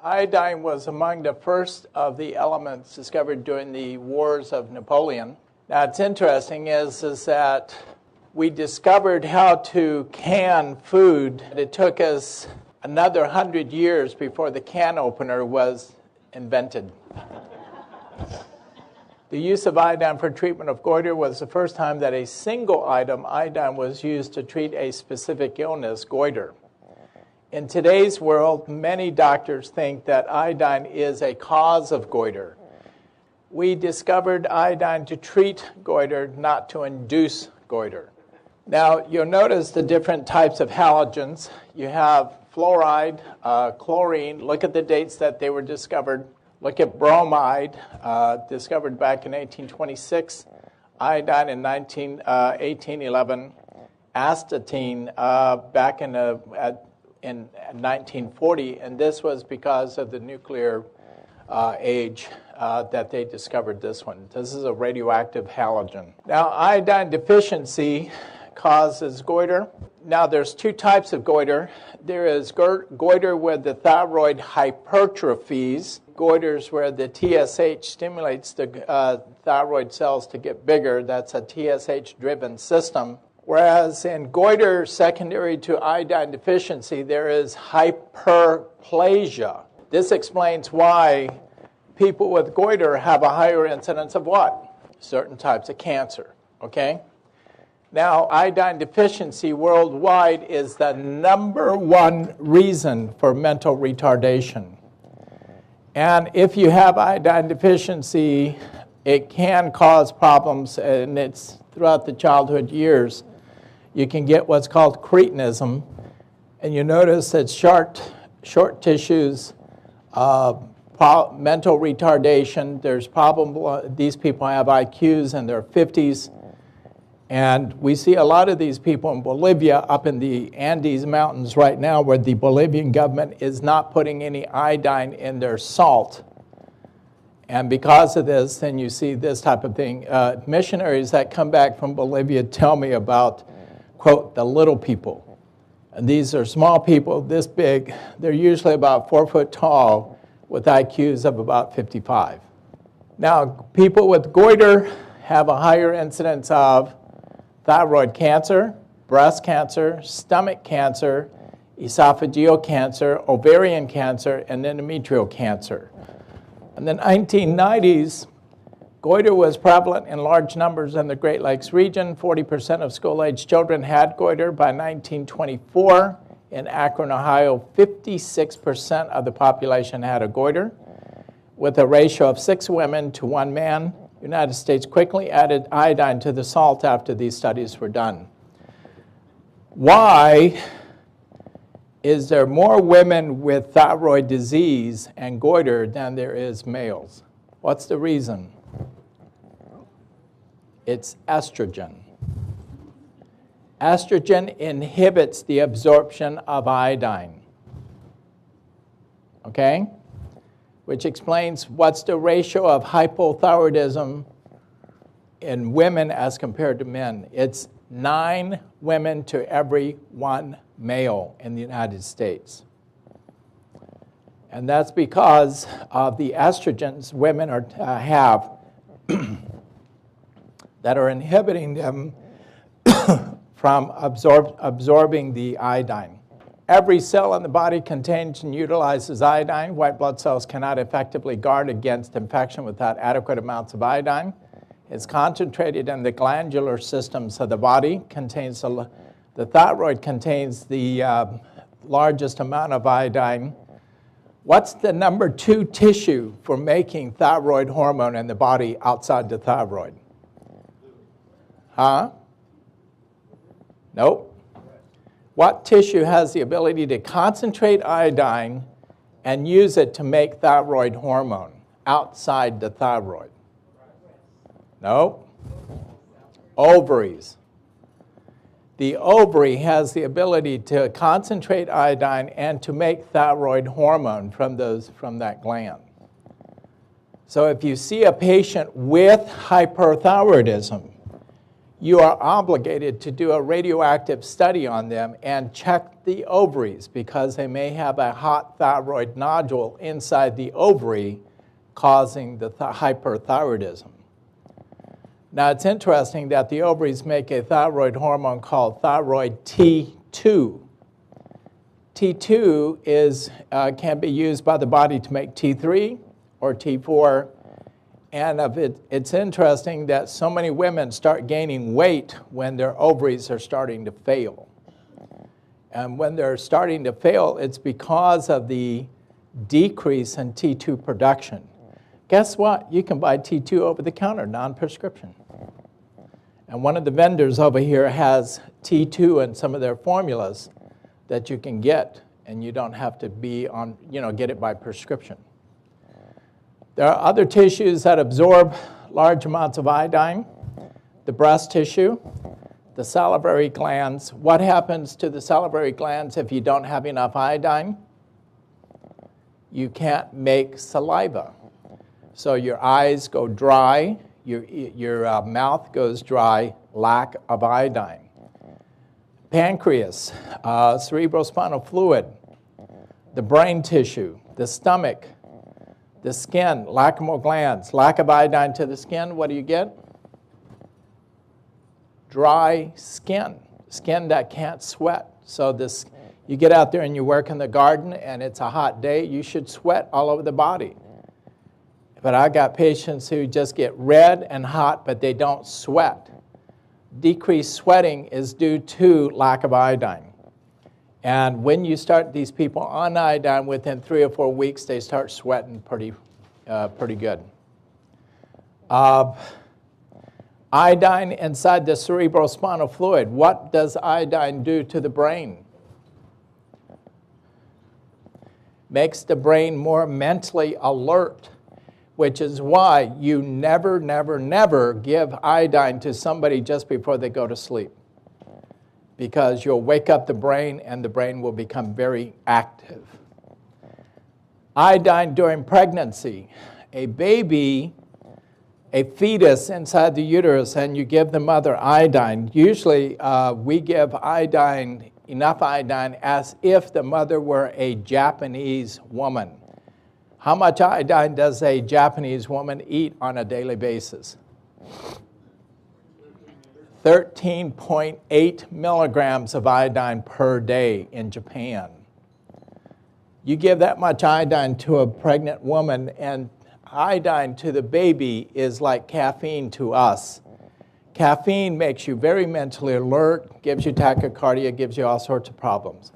Iodine was among the first of the elements discovered during the wars of Napoleon. Now, what's interesting is that we discovered how to can food. It took us another 100 years before the can opener was invented. The use of iodine for treatment of goiter was the first time that a single item, iodine, was used to treat a specific illness, goiter. In today's world, many doctors think that iodine is a cause of goiter. We discovered iodine to treat goiter, not to induce goiter. Now, you'll notice the different types of halogens. You have fluoride, chlorine. Look at the dates that they were discovered. Look at bromide, discovered back in 1826. Iodine in 1811. Astatine back in 1940. And this was because of the nuclear age that they discovered this one. This is a radioactive halogen. Now, iodine deficiency causes goiter. Now, there's two types of goiter. There is goiter where the thyroid hypertrophies, goiters where the TSH stimulates the thyroid cells to get bigger. That's a TSH-driven system. Whereas in goiter secondary to iodine deficiency, there is hyperplasia. This explains why people with goiter have a higher incidence of what? Certain types of cancer, okay? Now, iodine deficiency worldwide is the #1 reason for mental retardation. And if you have iodine deficiency, it can cause problems, and it's throughout the childhood years. You can get what's called cretinism, and you notice that short tissues, mental retardation. There's these people have IQs in their 50s. And we see a lot of these people in Bolivia up in the Andes Mountains right now where the Bolivian government is not putting any iodine in their salt. And because of this, then you see this type of thing. Missionaries that come back from Bolivia tell me about, quote, the little people. And these are small people this big. They're usually about 4 foot tall with IQs of about 55. Now, people with goiter have a higher incidence of thyroid cancer, breast cancer, stomach cancer, esophageal cancer, ovarian cancer, and endometrial cancer. In the 1990s, goiter was prevalent in large numbers in the Great Lakes region. 40% of school-aged children had goiter. By 1924, in Akron, Ohio, 56% of the population had a goiter, with a ratio of 6 women to 1 man. The United States quickly added iodine to the salt after these studies were done. Why is there more women with thyroid disease and goiter than there is males? What's the reason? It's estrogen. Estrogen inhibits the absorption of iodine. Okay? Which explains what's the ratio of hypothyroidism in women as compared to men. It's 9 women to every 1 male in the United States. And that's because of the estrogens women have that are inhibiting them from absorbing the iodine. Every cell in the body contains and utilizes iodine. White blood cells cannot effectively guard against infection without adequate amounts of iodine. It's concentrated in the glandular systems of the body. The thyroid contains the largest amount of iodine. What's the #2 tissue for making thyroid hormone in the body outside the thyroid? Huh? Nope. What tissue has the ability to concentrate iodine and use it to make thyroid hormone outside the thyroid? No. Ovaries. The ovary has the ability to concentrate iodine and to make thyroid hormone from that gland. So if you see a patient with hyperthyroidism, you are obligated to do a radioactive study on them and check the ovaries because they may have a hot thyroid nodule inside the ovary causing the hyperthyroidism. Now, it's interesting that the ovaries make a thyroid hormone called thyroid T2. T2 can be used by the body to make T3 or T4. And it's interesting that so many women start gaining weight when their ovaries are starting to fail. And when they're starting to fail, it's because of the decrease in T2 production. Guess what? You can buy T2 over the counter, non-prescription. And one of the vendors over here has T2 in some of their formulas that you can get, and you don't have to be on, get it by prescription. There are other tissues that absorb large amounts of iodine, the breast tissue, the salivary glands. What happens to the salivary glands if you don't have enough iodine? You can't make saliva. So your eyes go dry, your mouth goes dry, lack of iodine. Pancreas, cerebrospinal fluid, the brain tissue, the stomach, the skin, lacrimal glands, lack of iodine to the skin, what do you get? Dry skin, skin that can't sweat. So you get out there and you work in the garden and it's a hot day, you should sweat all over the body. But I got patients who just get red and hot, but they don't sweat. Decreased sweating is due to lack of iodine. And when you start these people on iodine, within 3 or 4 weeks, they start sweating pretty good. Iodine inside the cerebrospinal fluid. What does iodine do to the brain? Makes the brain more mentally alert, which is why you never, never, never give iodine to somebody just before they go to sleep. Because you'll wake up the brain and the brain will become very active. Iodine during pregnancy. A baby, a fetus inside the uterus, and you give the mother iodine. Usually we give iodine, enough iodine, as if the mother were a Japanese woman. How much iodine does a Japanese woman eat on a daily basis? 13.8 milligrams of iodine per day in Japan. You give that much iodine to a pregnant woman, and iodine to the baby is like caffeine to us. Caffeine makes you very mentally alert, gives you tachycardia, gives you all sorts of problems.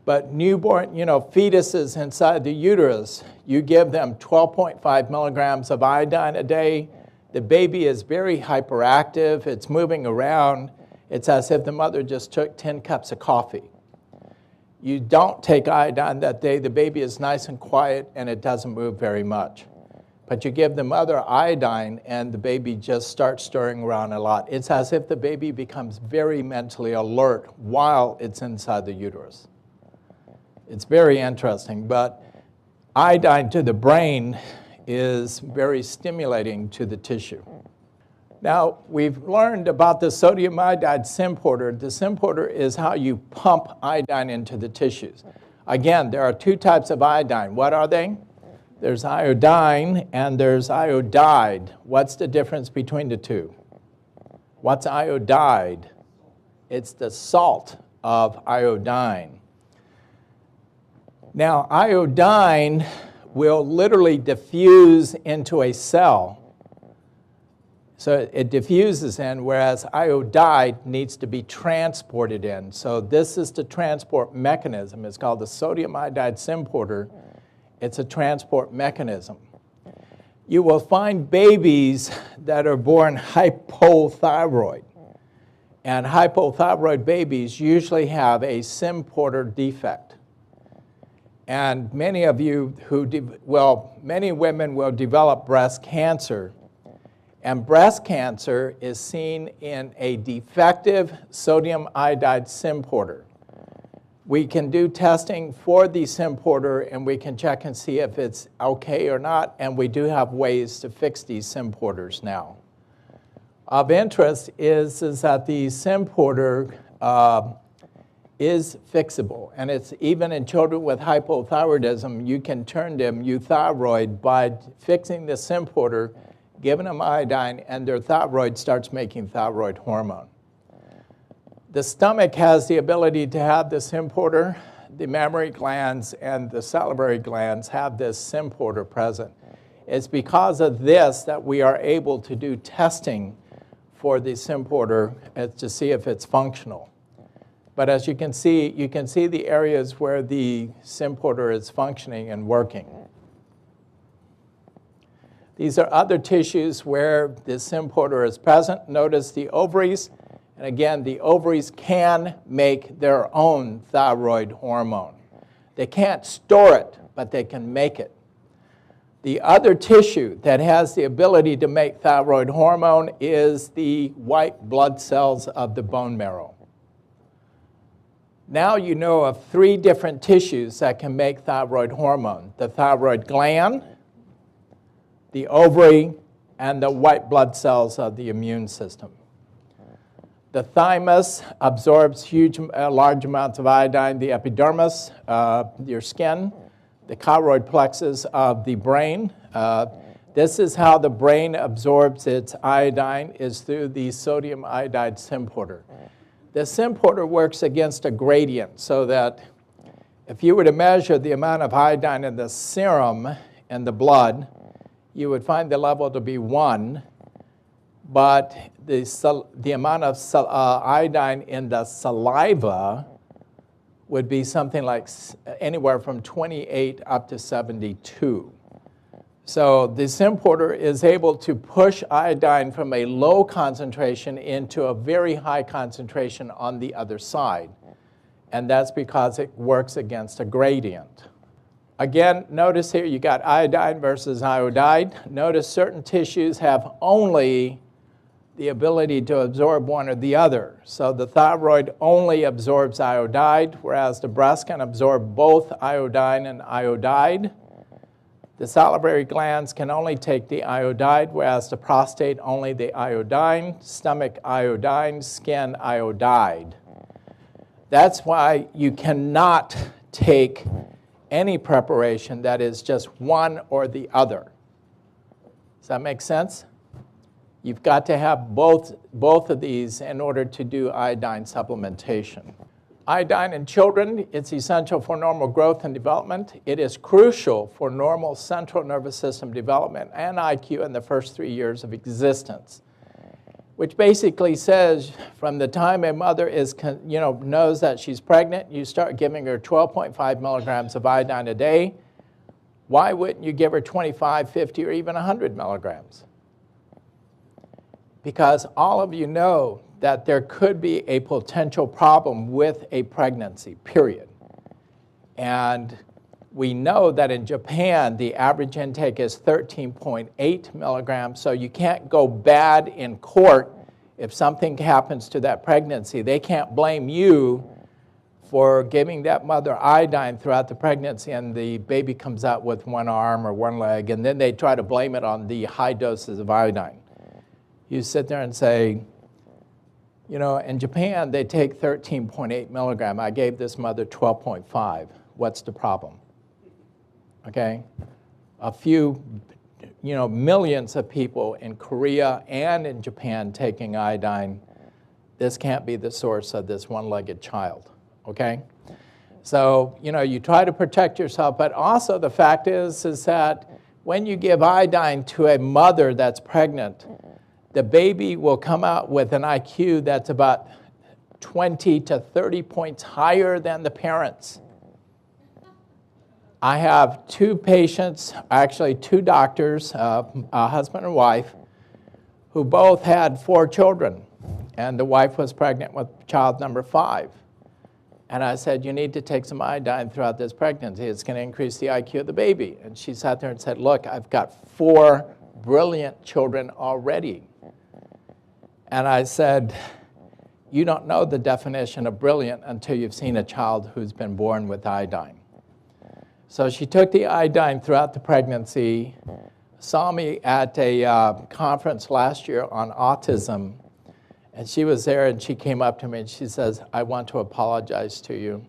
But newborn, fetuses inside the uterus, you give them 12.5 milligrams of iodine a day. The baby is very hyperactive. It's moving around. It's as if the mother just took 10 cups of coffee. You don't take iodine that day. The baby is nice and quiet, and it doesn't move very much. But you give the mother iodine, and the baby just starts stirring around a lot. It's as if the baby becomes very mentally alert while it's inside the uterus. It's very interesting, but iodine to the brain is very stimulating to the tissue. Now, we've learned about the sodium-iodide symporter. The symporter is how you pump iodine into the tissues. Again, there are 2 types of iodine. What are they? There's iodine and there's iodide. What's the difference between the 2? What's iodide? It's the salt of iodine. Now, iodine will literally diffuse into a cell. So it diffuses in, whereas iodide needs to be transported in. So this is the transport mechanism. It's called the sodium-iodide symporter. It's a transport mechanism. You will find babies that are born hypothyroid. And hypothyroid babies usually have a symporter defect. And many of you many women will develop breast cancer. And breast cancer is seen in a defective sodium-iodide symporter. We can do testing for the symporter, and we can check and see if it's okay or not, and we do have ways to fix these symporters now. of interest is that the symporter is fixable. And it's even in children with hypothyroidism, you can turn them euthyroid by fixing the symporter, giving them iodine, and their thyroid starts making thyroid hormone. The stomach has the ability to have the symporter. The mammary glands and the salivary glands have this symporter present. It's because of this that we are able to do testing for the symporter to see if it's functional. But as you can see the areas where the symporter is functioning and working. These are other tissues where the symporter is present. Notice the ovaries. And again, the ovaries can make their own thyroid hormone. They can't store it, but they can make it. The other tissue that has the ability to make thyroid hormone is the white blood cells of the bone marrow. Now you know of 3 different tissues that can make thyroid hormone: the thyroid gland, the ovary, and the white blood cells of the immune system. The thymus absorbs large amounts of iodine, the epidermis, your skin, the choroid plexus of the brain. This is how the brain absorbs its iodine, is through the sodium-iodide symporter. The symporter works against a gradient, so that if you were to measure the amount of iodine in the serum in the blood, you would find the level to be 1, but the amount of iodine in the saliva would be something like anywhere from 28 up to 72. So the symporter is able to push iodine from a low concentration into a very high concentration on the other side. And that's because it works against a gradient. Again, notice here you got iodine versus iodide. Notice certain tissues have only the ability to absorb one or the other. So the thyroid only absorbs iodide, whereas the breast can absorb both iodine and iodide. The salivary glands can only take the iodide, whereas the prostate only the iodine, stomach iodine, skin iodide. That's why you cannot take any preparation that is just one or the other. Does that make sense? You've got to have both of these in order to do iodine supplementation. Iodine in children, it's essential for normal growth and development. It is crucial for normal central nervous system development and IQ in the first 3 years of existence, which basically says from the time a mother is, knows that she's pregnant, you start giving her 12.5 milligrams of iodine a day. Why wouldn't you give her 25, 50, or even 100 milligrams? Because all of you know that there could be a potential problem with a pregnancy, period. And we know that in Japan, the average intake is 13.8 milligrams, so you can't go bad in court if something happens to that pregnancy. They can't blame you for giving that mother iodine throughout the pregnancy and the baby comes out with one arm or one leg, and then they try to blame it on the high doses of iodine. You sit there and say, in Japan, they take 13.8 milligram. I gave this mother 12.5. What's the problem? Okay? A few, millions of people in Korea and in Japan taking iodine. This can't be the source of this one-legged child, okay? So, you try to protect yourself, but also the fact is that when you give iodine to a mother that's pregnant, the baby will come out with an IQ that's about 20 to 30 points higher than the parents. I have 2 patients, actually 2 doctors, a husband and wife, who both had 4 children. And the wife was pregnant with child number 5. And I said, you need to take some iodine throughout this pregnancy. It's going to increase the IQ of the baby. And she sat there and said, look, I've got 4 brilliant children already. And I said, you don't know the definition of brilliant until you've seen a child who's been born with iodine. So she took the iodine throughout the pregnancy, saw me at a conference last year on autism, and she was there, and she came up to me, and she says, I want to apologize to you.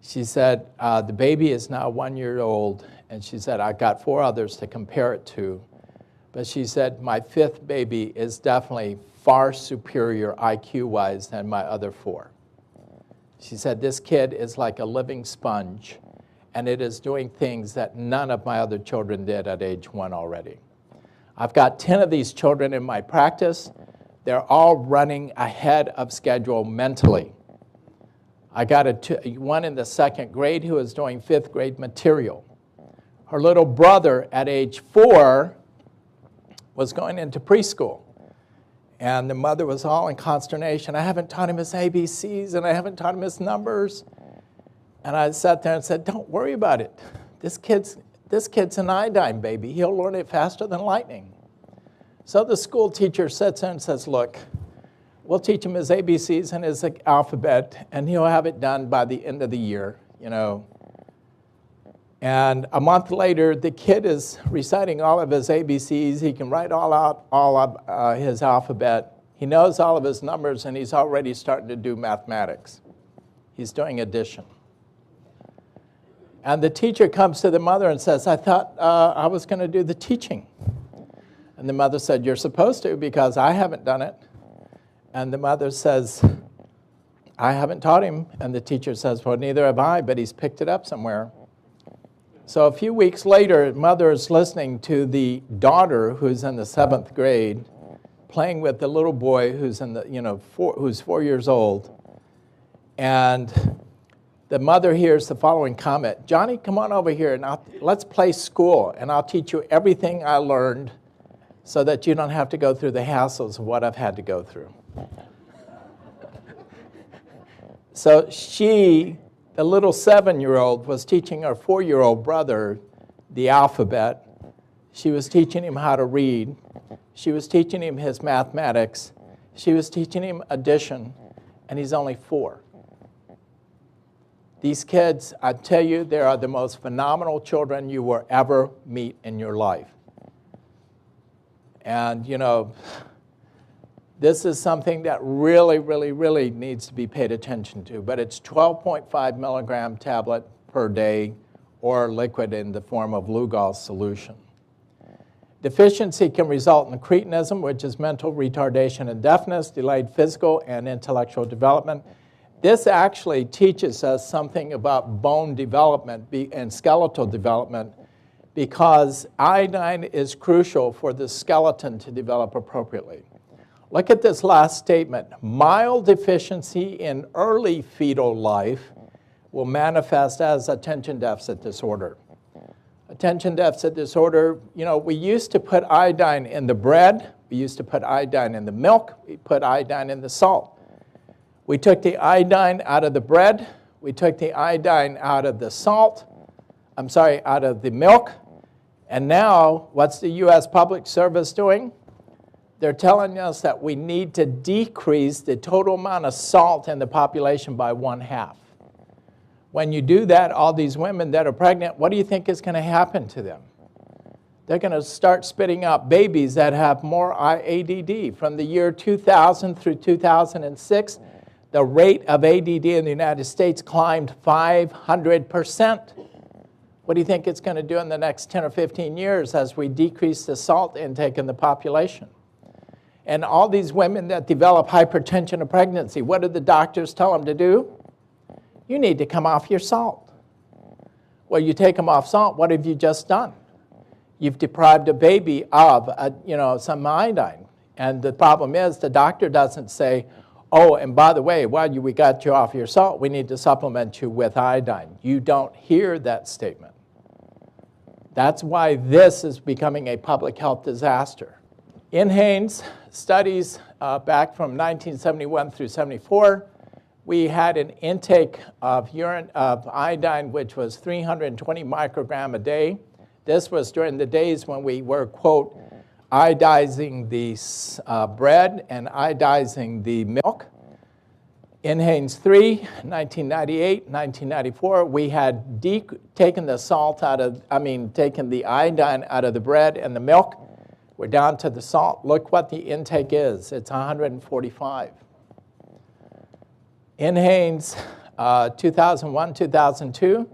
She said, the baby is now 1 year old, and she said, I got 4 others to compare it to, but she said, my 5th baby is definitely far superior IQ-wise than my other 4. She said, this kid is like a living sponge, and it is doing things that none of my other children did at age 1 already. I've got 10 of these children in my practice. They're all running ahead of schedule mentally. I got one in the 2nd grade who is doing 5th grade material. Her little brother at age 4 was going into preschool. And the mother was all in consternation. I haven't taught him his ABCs, and I haven't taught him his numbers. And I sat there and said, don't worry about it. This kid's an iodine baby. He'll learn it faster than lightning. So the school teacher sits there and says, look, we'll teach him his ABCs and his alphabet, and he'll have it done by the end of the year, you know. And a month later, the kid is reciting all of his ABCs. He can write all of his alphabet. He knows all of his numbers, and he's already starting to do mathematics. He's doing addition. And the teacher comes to the mother and says, I thought I was going to do the teaching. And the mother said, you're supposed to, because I haven't done it. And the mother says, I haven't taught him. And the teacher says, well, neither have I, but he's picked it up somewhere. So a few weeks later, mother is listening to the daughter who's in the 7th grade playing with the little boy who's in the, who's 4 years old. And the mother hears the following comment, Johnny, come on over here and let's play school, and I'll teach you everything I learned so that you don't have to go through the hassles of what I've had to go through. So she, the little 7-year-old, was teaching her 4-year-old brother the alphabet. She was teaching him how to read. She was teaching him his mathematics. She was teaching him addition, and he's only 4. These kids, I tell you, they are the most phenomenal children you will ever meet in your life. And, you know, this is something that really, really, really needs to be paid attention to. But it's 12.5 milligram tablet per day or liquid in the form of Lugol solution. Deficiency can result in cretinism, which is mental retardation and deafness, delayed physical and intellectual development. This actually teaches us something about bone development and skeletal development, because iodine is crucial for the skeleton to develop appropriately. Look at this last statement. Mild deficiency in early fetal life will manifest as attention deficit disorder. Attention deficit disorder, you know, we used to put iodine in the bread. We used to put iodine in the milk. We put iodine in the salt. We took the iodine out of the bread. We took the iodine out of the salt. Out of the milk. And now, what's the U.S. Public Service doing? They're telling us that we need to decrease the total amount of salt in the population by 1/2. When you do that, all these women that are pregnant, what do you think is going to happen to them? They're going to start spitting out babies that have more ADD. From the year 2000 through 2006, the rate of ADD in the United States climbed 500%. What do you think it's going to do in the next 10 or 15 years as we decrease the salt intake in the population? And all these women that develop hypertension of pregnancy, what do the doctors tell them to do? You need to come off your salt. Well, you take them off salt, what have you just done? You've deprived a baby of some iodine. And the problem is the doctor doesn't say, oh, and by the way, while we got you off your salt, we need to supplement you with iodine. You don't hear that statement. That's why this is becoming a public health disaster. In Haynes' studies back from 1971 through 74, we had an intake of urine of iodine, which was 320 microgram a day. This was during the days when we were, quote, iodizing the bread and iodizing the milk. In Haynes 3, 1998, 1994, we had taken the taken the iodine out of the bread and the milk. We're down to the salt. Look what the intake is. It's 145. In Haynes 2001, 2002,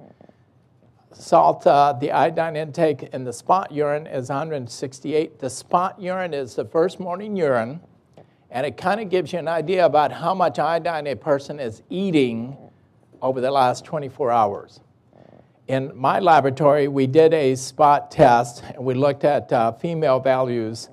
salt, the iodine intake in the spot urine is 168. The spot urine is the first morning urine. And it kind of gives you an idea about how much iodine a person is eating over the last 24 hours. In my laboratory, we did a spot test, and we looked at female values,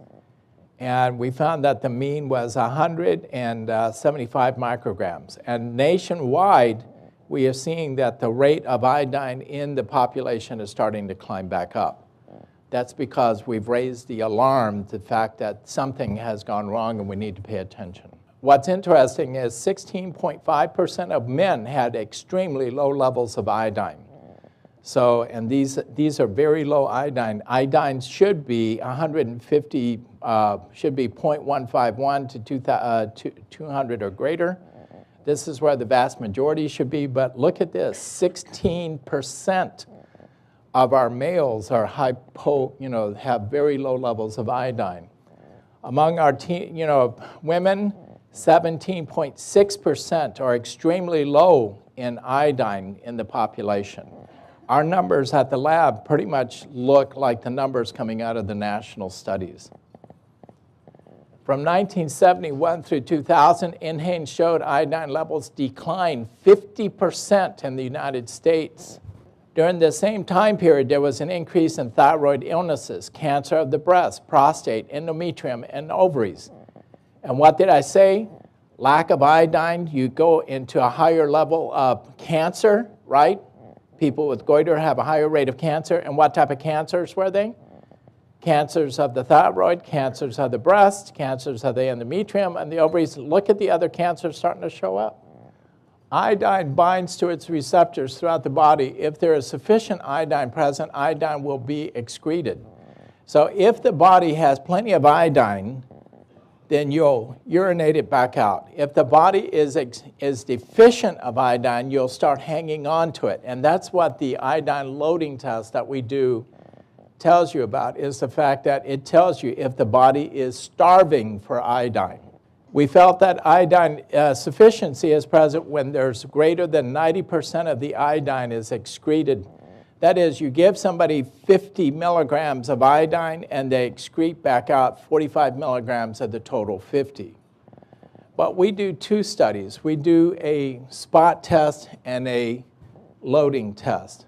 and we found that the mean was 175 micrograms. And nationwide, we are seeing that the rate of iodine in the population is starting to climb back up. That's because we've raised the alarm, the fact that something has gone wrong and we need to pay attention. What's interesting is 16.5% of men had extremely low levels of iodine. So, and these are very low iodine. Iodine should be 150, should be 0.151 to 200 or greater. This is where the vast majority should be, but look at this, 16% of our males are have very low levels of iodine. Among our women, 17.6% are extremely low in iodine in the population. Our numbers at the lab pretty much look like the numbers coming out of the national studies. From 1971 through 2000, NHANES showed iodine levels declined 50% in the United States. During the same time period, there was an increase in thyroid illnesses, cancer of the breast, prostate, endometrium, and ovaries. And what did I say? Lack of iodine, you go into a higher level of cancer, right? People with goiter have a higher rate of cancer. And what type of cancers were they? Cancers of the thyroid, cancers of the breast, cancers of the endometrium, and the ovaries. Look at the other cancers starting to show up. Iodine binds to its receptors throughout the body. If there is sufficient iodine present, iodine will be excreted. So if the body has plenty of iodine, then you'll urinate it back out. If the body is deficient of iodine, you'll start hanging on to it. And that's what the iodine loading test that we do tells you about, is the fact that it tells you if the body is starving for iodine. We felt that iodine sufficiency is present when there's greater than 90% of the iodine is excreted. That is, you give somebody 50 milligrams of iodine and they excrete back out 45 milligrams of the total 50. But we do two studies. We do a spot test and a loading test.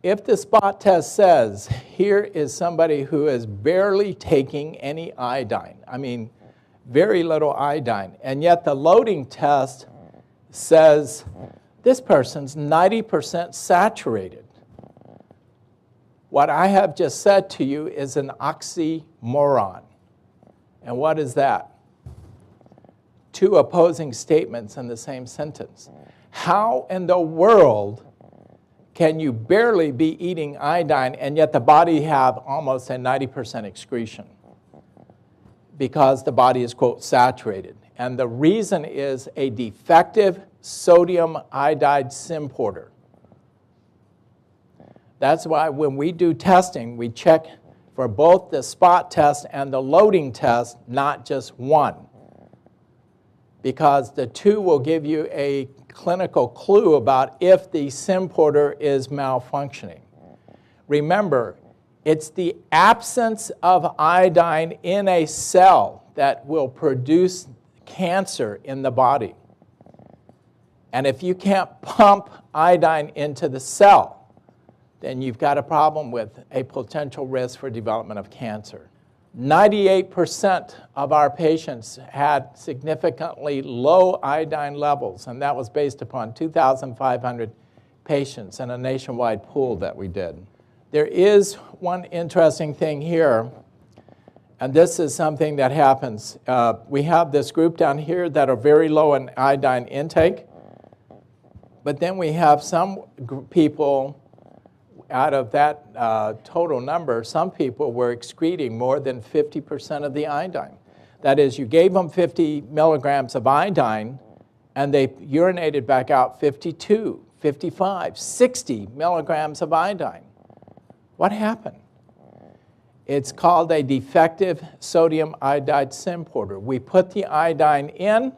If the spot test says, here is somebody who is barely taking any iodine, very little iodine, and yet the loading test says this person's 90% saturated. What I have just said to you is an oxymoron. And what is that? Two opposing statements in the same sentence. How in the world can you barely be eating iodine and yet the body have almost a 90% excretion? Because the body is, quote, saturated. And the reason is a defective sodium-iodide symporter. That's why when we do testing, we check for both the spot test and the loading test, not just one. Because the two will give you a clinical clue about if the symporter is malfunctioning. Remember, it's the absence of iodine in a cell that will produce cancer in the body. And if you can't pump iodine into the cell, then you've got a problem with a potential risk for development of cancer. 98% of our patients had significantly low iodine levels, and that was based upon 2,500 patients in a nationwide pool that we did. There is one interesting thing here, and this is something that happens. We have this group down here that are very low in iodine intake, but then we have some people out of that total number, some people were excreting more than 50% of the iodine. That is, you gave them 50 milligrams of iodine, and they urinated back out 52, 55, 60 milligrams of iodine. What happened? It's called a defective sodium-iodide symporter. We put the iodine in,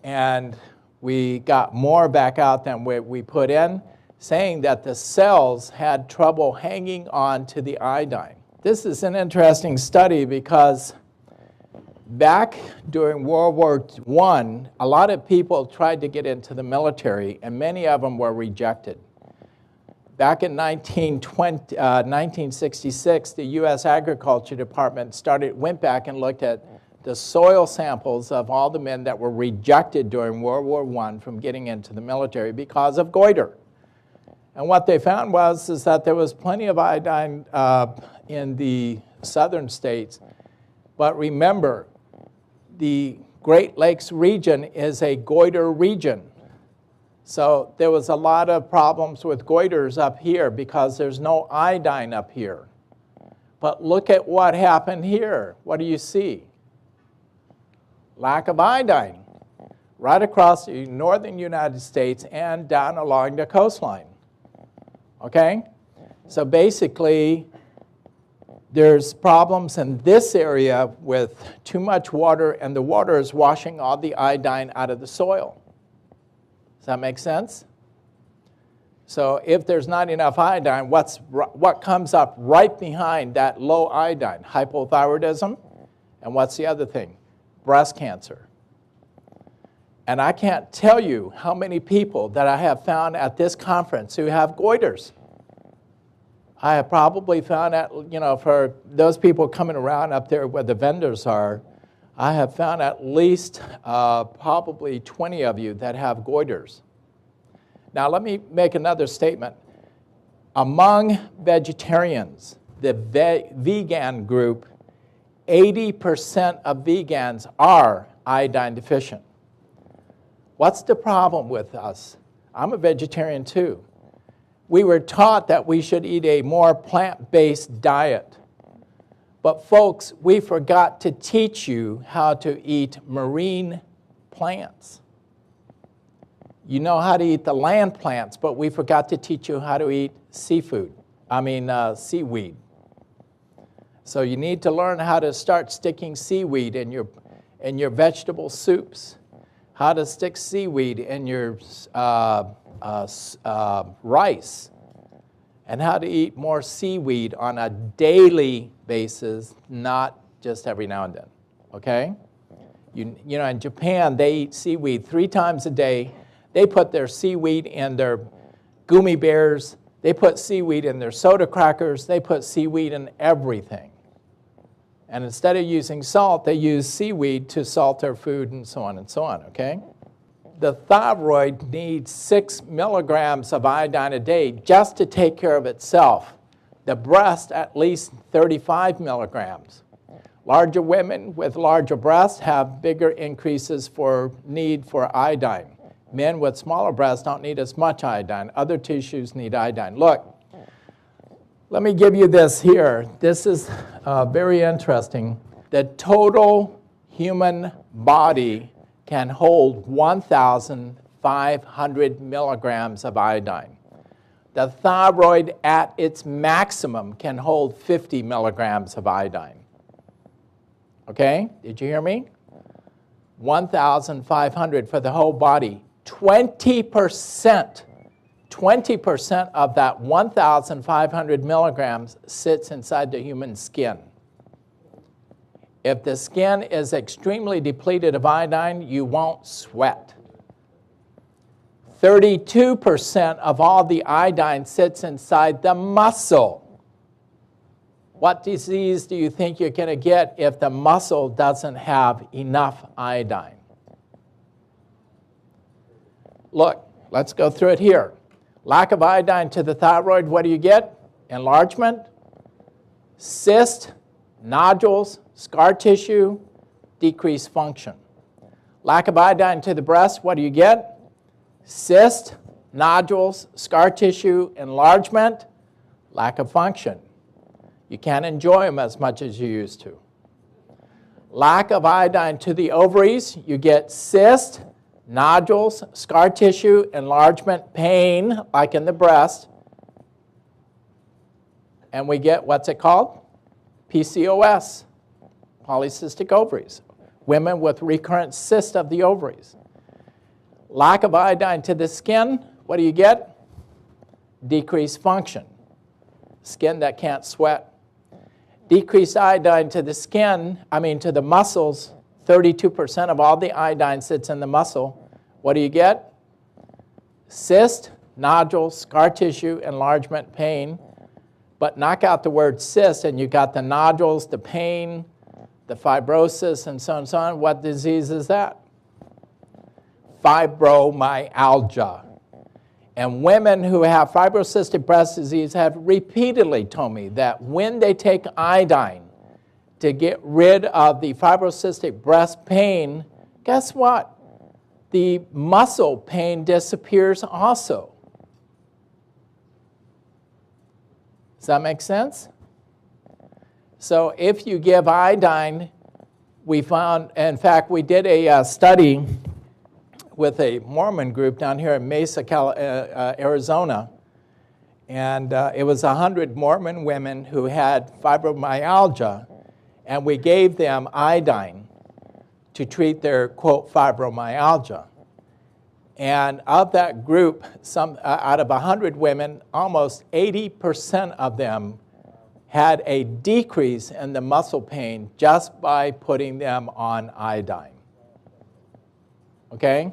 and we got more back out than we put in, saying that the cells had trouble hanging on to the iodine. This is an interesting study because back during World War I, a lot of people tried to get into the military, and many of them were rejected. Back in 1966, the U.S. Agriculture Department went back and looked at the soil samples of all the men that were rejected during World War I from getting into the military because of goiter. And what they found is that there was plenty of iodine in the southern states. But remember, the Great Lakes region is a goiter region. So there was a lot of problems with goiters up here because there's no iodine up here. But look at what happened here. What do you see? Lack of iodine right across the northern United States and down along the coastline. Okay? So basically, there's problems in this area with too much water, and the water is washing all the iodine out of the soil. Does that make sense? So if there's not enough iodine, what comes up right behind that low iodine? Hypothyroidism. And what's the other thing? Breast cancer. And I can't tell you how many people that I have found at this conference who have goiters. I have probably found out, for those people coming around up there where the vendors are, I have found at least probably 20 of you that have goiters. Now let me make another statement. Among vegetarians, the vegan group, 80% of vegans are iodine deficient. What's the problem with us? I'm a vegetarian too. We were taught that we should eat a more plant-based diet. But folks, we forgot to teach you how to eat marine plants. You know how to eat the land plants, but we forgot to teach you how to eat seaweed. So you need to learn how to start sticking seaweed in your vegetable soups, how to stick seaweed in your rice, and how to eat more seaweed on a daily basis, not just every now and then, okay? In Japan, they eat seaweed 3 times a day. They put their seaweed in their gummy bears. They put seaweed in their soda crackers. They put seaweed in everything. And instead of using salt, they use seaweed to salt their food and so on, okay? The thyroid needs 6 milligrams of iodine a day just to take care of itself. The breast, at least 35 milligrams. Larger women with larger breasts have bigger increases for need for iodine. Men with smaller breasts don't need as much iodine. Other tissues need iodine. Look, let me give you this here. This is very interesting. The total human body can hold 1,500 milligrams of iodine. The thyroid at its maximum can hold 50 milligrams of iodine. Okay, did you hear me? 1,500 for the whole body. 20% of that 1,500 milligrams sits inside the human skin. If the skin is extremely depleted of iodine, you won't sweat. 32% of all the iodine sits inside the muscle. What disease do you think you're going to get if the muscle doesn't have enough iodine? Look, let's go through it here. Lack of iodine to the thyroid, what do you get? Enlargement, cyst, nodules, scar tissue, decreased function. Lack of iodine to the breast, what do you get? Cyst, nodules, scar tissue, enlargement, lack of function. You can't enjoy them as much as you used to. Lack of iodine to the ovaries, you get cyst, nodules, scar tissue, enlargement, pain, like in the breast. And we get, what's it called? PCOS, polycystic ovaries. Women with recurrent cyst of the ovaries. Lack of iodine to the skin, what do you get? Decreased function. Skin that can't sweat. Decreased iodine to the skin, to the muscles, 32% of all the iodine sits in the muscle. What do you get? Cyst, nodules, scar tissue, enlargement, pain. But knock out the word cyst and you got the nodules, the pain, the fibrosis, and so on and so on. What disease is that? Fibromyalgia. And women who have fibrocystic breast disease have repeatedly told me that when they take iodine to get rid of the fibrocystic breast pain, guess what? The muscle pain disappears also. Does that make sense? So if you give iodine, we found, in fact, we did a study with a Mormon group down here in Mesa, Arizona. And it was 100 Mormon women who had fibromyalgia. And we gave them iodine to treat their, quote, fibromyalgia. And of that group, out of 100 women, almost 80% of them had a decrease in the muscle pain just by putting them on iodine. Okay?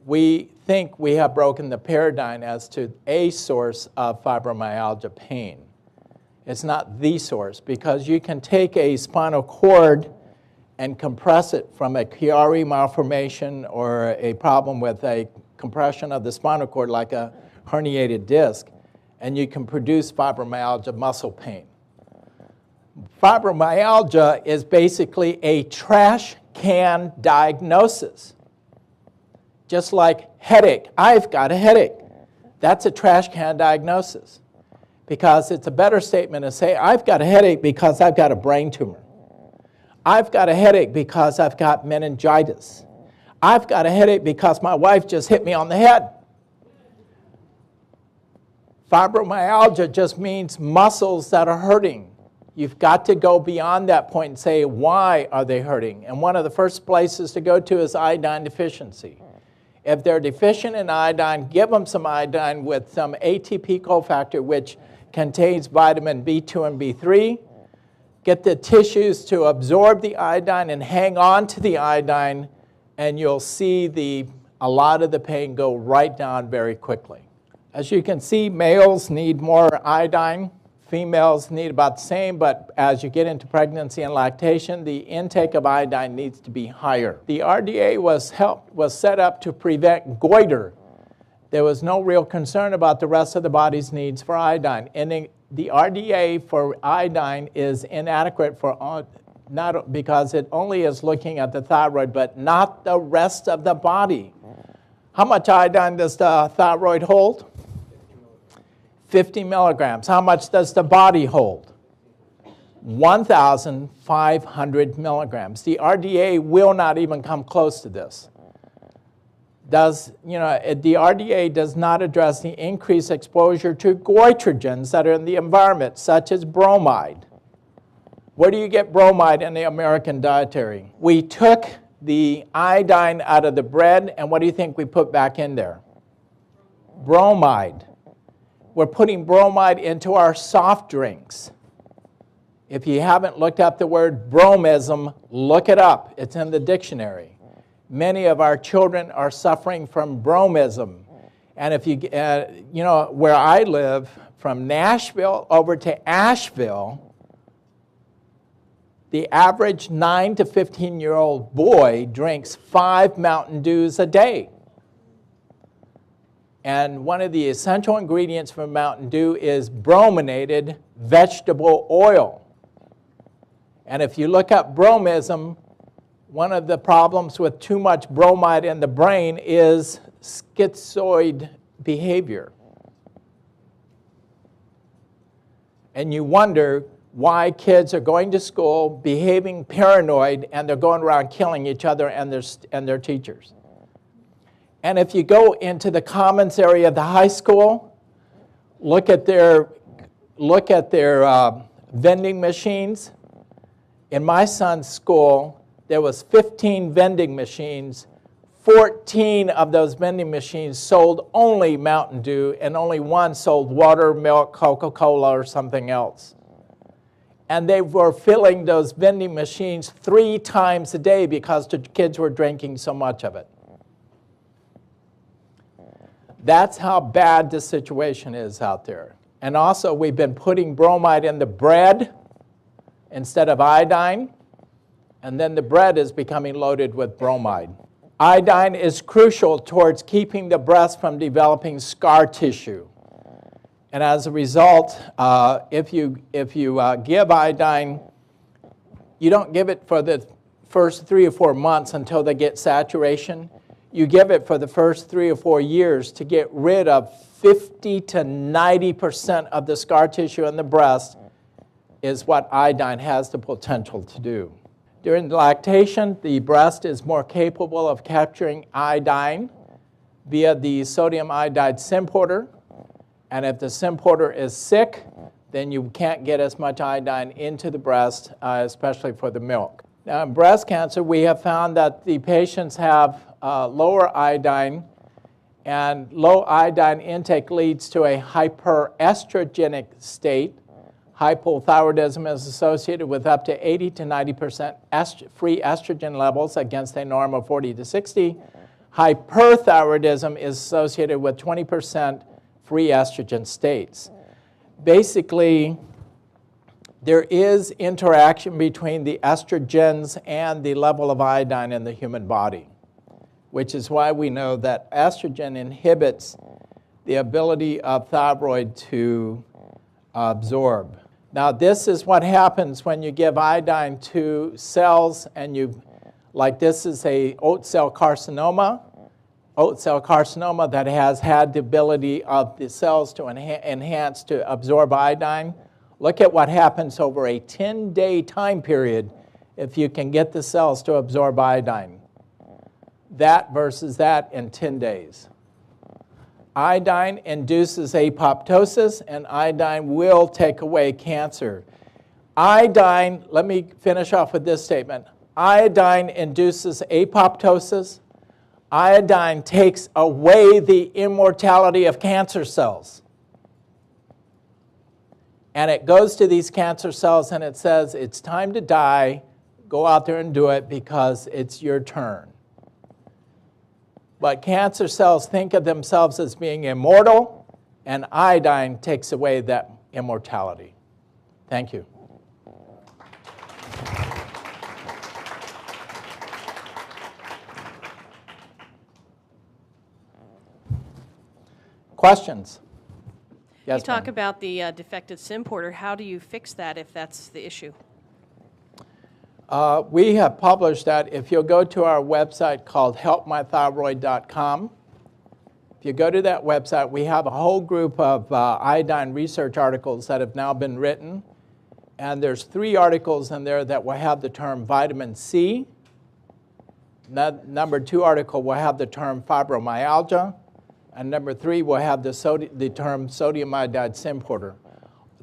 We think we have broken the paradigm as to a source of fibromyalgia pain. It's not the source, because you can take a spinal cord and compress it from a Chiari malformation or a problem with a compression of the spinal cord like a herniated disc, and you can produce fibromyalgia muscle pain. Fibromyalgia is basically a trash can diagnosis. Just like headache, I've got a headache. That's a trash can diagnosis, because it's a better statement to say, I've got a headache because I've got a brain tumor. I've got a headache because I've got meningitis. I've got a headache because my wife just hit me on the head. Fibromyalgia just means muscles that are hurting. You've got to go beyond that point and say, why are they hurting? And one of the first places to go to is iodine deficiency. If they're deficient in iodine, give them some iodine with some ATP cofactor, which contains vitamin B2 and B3. Get the tissues to absorb the iodine and hang on to the iodine, and you'll see a lot of the pain go right down very quickly. As you can see, males need more iodine. Females need about the same, but as you get into pregnancy and lactation, the intake of iodine needs to be higher. The RDA was set up to prevent goiter. There was no real concern about the rest of the body's needs for iodine. And the RDA for iodine is inadequate not because it only is looking at the thyroid, but not the rest of the body. How much iodine does the thyroid hold? 50 milligrams. How much does the body hold? 1,500 milligrams. The RDA will not even come close to this. The RDA does not address the increased exposure to goitrogens that are in the environment, such as bromide. Where do you get bromide in the American dietary? We took the iodine out of the bread, and what do you think we put back in there? Bromide. We're putting bromide into our soft drinks. If you haven't looked up the word bromism, look it up. It's in the dictionary. Many of our children are suffering from bromism. And if you, where I live, from Nashville over to Asheville, the average 9 to 15-year-old boy drinks 5 Mountain Dews a day. And one of the essential ingredients for Mountain Dew is brominated vegetable oil. And if you look up bromism, one of the problems with too much bromide in the brain is schizoid behavior. And you wonder, why kids are going to school, behaving paranoid, and they're going around killing each other and their teachers. And if you go into the commons area of the high school, look at their vending machines. In my son's school, there was 15 vending machines. 14 of those vending machines sold only Mountain Dew, and only one sold water, milk, Coca-Cola, or something else. And they were filling those vending machines 3 times a day because the kids were drinking so much of it. That's how bad the situation is out there. And also, we've been putting bromide in the bread instead of iodine, and then the bread is becoming loaded with bromide. Iodine is crucial towards keeping the breast from developing scar tissue. And as a result, if you give iodine, you don't give it for the first 3 or 4 months until they get saturation. You give it for the first 3 or 4 years to get rid of 50 to 90% of the scar tissue in the breast is what iodine has the potential to do. During lactation, the breast is more capable of capturing iodine via the sodium-iodide symporter. And if the symporter is sick, then you can't get as much iodine into the breast, especially for the milk. Now, in breast cancer, we have found that the patients have lower iodine, and low iodine intake leads to a hyperestrogenic state. Hypothyroidism is associated with up to 80 to 90% free estrogen levels against a norm of 40 to 60. Hyperthyroidism is associated with 20% free estrogen states. Basically, there is interaction between the estrogens and the level of iodine in the human body, which is why we know that estrogen inhibits the ability of thyroid to absorb. Now, this is what happens when you give iodine to cells, and like this is a oat cell carcinoma that has had the ability of the cells to enhance to absorb iodine. Look at what happens over a 10-day time period if you can get the cells to absorb iodine. That versus that in 10 days. Iodine induces apoptosis, and iodine will take away cancer. Iodine, let me finish off with this statement. Iodine induces apoptosis. Iodine takes away the immortality of cancer cells. And it goes to these cancer cells and it says, it's time to die. Go out there and do it because it's your turn. But cancer cells think of themselves as being immortal, and iodine takes away that immortality. Thank you. Questions? Yes, you talk about the defective symporter. How do you fix that if that's the issue? We have published that. If you'll go to our website called helpmythyroid.com, if you go to that website, we have a whole group of iodine research articles that have now been written. And there's 3 articles in there that will have the term vitamin C. Number 2 article will have the term fibromyalgia. And number 3 will have the term sodium-iodide symporter.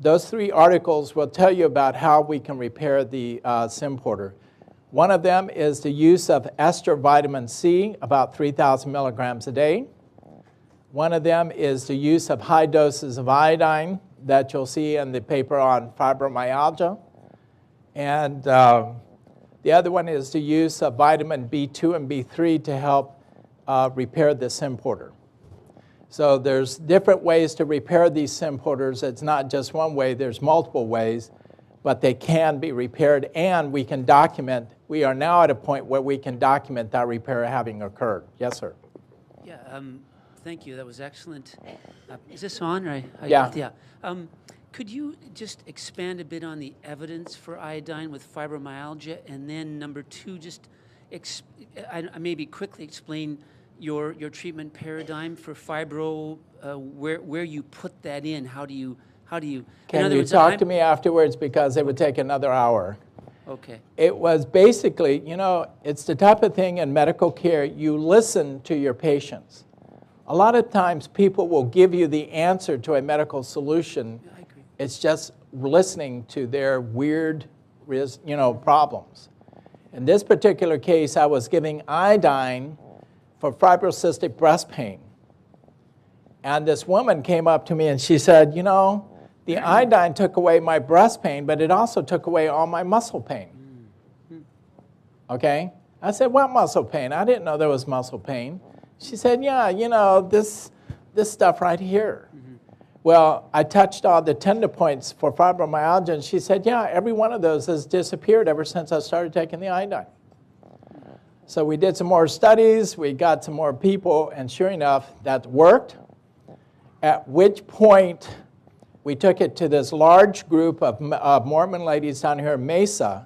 Those 3 articles will tell you about how we can repair the symporter. One of them is the use of ester vitamin C, about 3,000 milligrams a day. One of them is the use of high doses of iodine that you'll see in the paper on fibromyalgia. And the other one is the use of vitamin B2 and B3 to help repair the symporter. So there's different ways to repair these symporters. It's not just one way, there's multiple ways, but they can be repaired, and we can document. We are now at a point where we can document that repair having occurred. Yes, sir? Yeah, thank you. That was excellent. Is this on? Right? Yeah. Yeah. Could you just expand a bit on the evidence for iodine with fibromyalgia? And then number 2, just maybe quickly explain your treatment paradigm for fibro, where you put that in. How do How do you? in Can other you words, talk I'm- to me afterwards, because it would take another hour. Okay. It was basically, it's the type of thing in medical care, you listen to your patients. A lot of times people will give you the answer to a medical solution. I agree. It's just listening to their weird, problems. In this particular case, I was giving iodine for fibrocystic breast pain. And this woman came up to me and she said, the iodine took away my breast pain, but it also took away all my muscle pain. Okay? I said, what muscle pain? I didn't know there was muscle pain. She said, yeah, this stuff right here. Well, I touched all the tender points for fibromyalgia, and she said, yeah, every one of those has disappeared ever since I started taking the iodine. So we did some more studies, we got some more people, and sure enough, that worked. At which point, we took it to this large group of Mormon ladies down here in Mesa,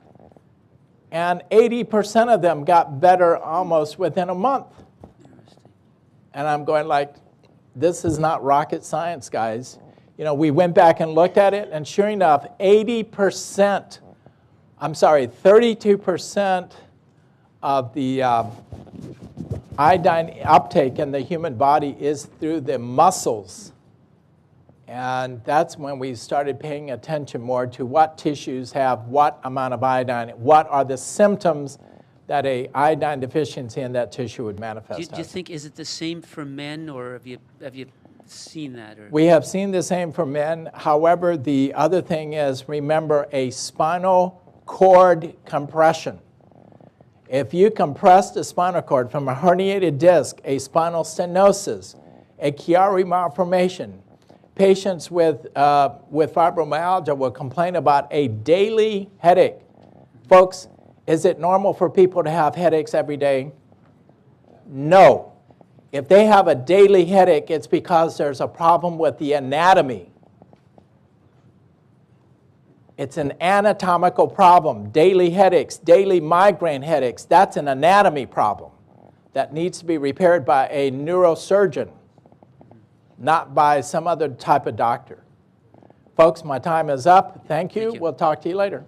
and 80% of them got better almost within a month. And I'm going like, this is not rocket science, guys. We went back and looked at it, and sure enough, 32% of the iodine uptake in the human body is through the muscles. And that's when we started paying attention more to what tissues have what amount of iodine, what are the symptoms that a iodine deficiency in that tissue would manifest Do you think, is it the same for men, or have you seen that? Or? We have seen the same for men. However, the other thing is, remember, a spinal cord compression. If you compress the spinal cord from a herniated disc, a spinal stenosis, a Chiari malformation, patients with fibromyalgia will complain about a daily headache. Folks, is it normal for people to have headaches every day? No. If they have a daily headache, it's because there's a problem with the anatomy. It's an anatomical problem. Daily headaches, daily migraine headaches, that's an anatomy problem that needs to be repaired by a neurosurgeon, not by some other type of doctor. Folks, my time is up. Thank you. Thank you. We'll talk to you later.